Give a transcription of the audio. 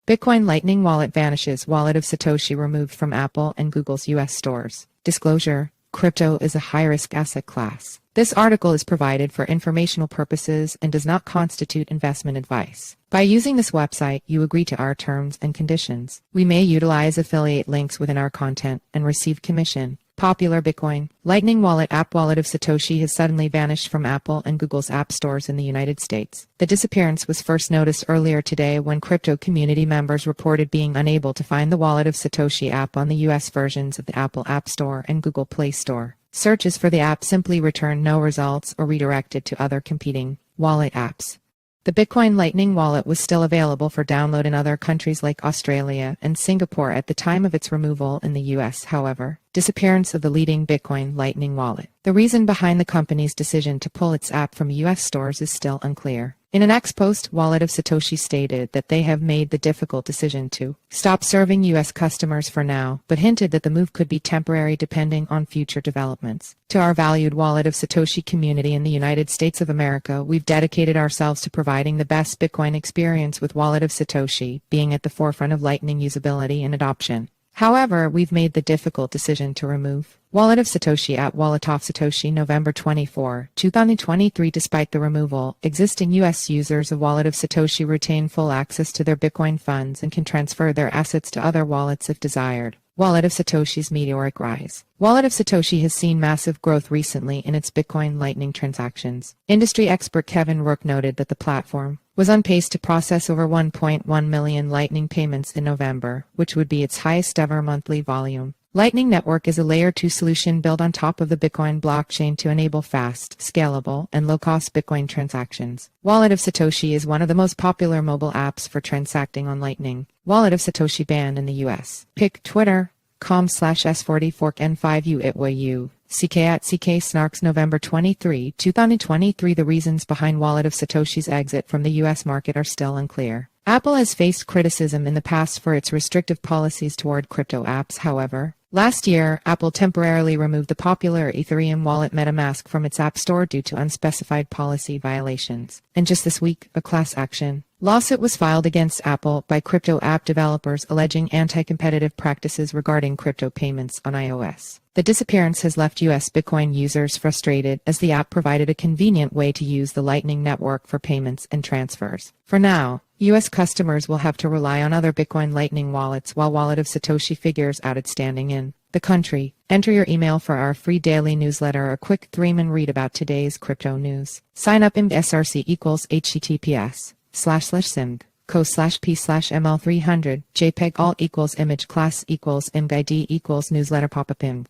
Bitcoin Lightning Wallet vanishes. Wallet of Satoshi removed from Apple and Google's U.S. stores. Disclosure: crypto is a high-risk asset class. This article is provided for informational purposes and does not constitute investment advice. By using this website, you agree to our terms and conditions. We may utilize affiliate links within our content and receive commission. Popular Bitcoin Lightning Wallet app. Wallet of Satoshi has suddenly vanished from Apple and Google's app stores in the United States. The disappearance was first noticed earlier today when crypto community members reported being unable to find the Wallet of Satoshi app on the U.S. versions of the Apple App Store and Google Play Store. Searches for the app simply returned no results or redirected to other competing wallet apps. The Bitcoin Lightning Wallet was still available for download in other countries like Australia and Singapore at the time of its removal in the US, however. Disappearance of the leading Bitcoin Lightning Wallet. The reason behind the company's decision to pull its app from US stores is still unclear. In an X post, Wallet of Satoshi stated that they have made the difficult decision to stop serving U.S. customers for now, but hinted that the move could be temporary depending on future developments. To our valued Wallet of Satoshi community in the United States of America, we've dedicated ourselves to providing the best Bitcoin experience with Wallet of Satoshi, being at the forefront of Lightning usability and adoption. However, we've made the difficult decision to remove Wallet of Satoshi at Wallet of Satoshi November 24, 2023. Despite the removal, existing U.S. users of Wallet of Satoshi retain full access to their Bitcoin funds and can transfer their assets to other wallets if desired. Wallet of Satoshi's meteoric rise. Wallet of Satoshi has seen massive growth recently in its Bitcoin Lightning transactions. Industry expert Kevin Rourke noted that the platform was on pace to process over 1.1 million Lightning payments in November, which would be its highest ever monthly volume. Lightning Network is a Layer 2 solution built on top of the Bitcoin blockchain to enable fast, scalable, and low-cost Bitcoin transactions. Wallet of Satoshi is one of the most popular mobile apps for transacting on Lightning. Wallet of Satoshi banned in the U.S. Pic Twitter.com/s40forkn5uitwayu. CK Snarks November 23, 2023. The reasons behind Wallet of Satoshi's exit from the U.S. market are still unclear. Apple has faced criticism in the past for its restrictive policies toward crypto apps, however. Last year, Apple temporarily removed the popular Ethereum wallet MetaMask from its App Store due to unspecified policy violations. And just this week, a class action lawsuit was filed against Apple by crypto app developers alleging anti-competitive practices regarding crypto payments on iOS. The disappearance has left U.S. Bitcoin users frustrated as the app provided a convenient way to use the Lightning Network for payments and transfers. For now, U.S. customers will have to rely on other Bitcoin Lightning wallets while Wallet of Satoshi figures out its standing in the country. Enter your email for our free daily newsletter, a quick 3-minute read about today's crypto news. Sign up in SRC equals https://simg co/p/ml300 jpeg alt equals image class equals img id equals newsletter pop-up img.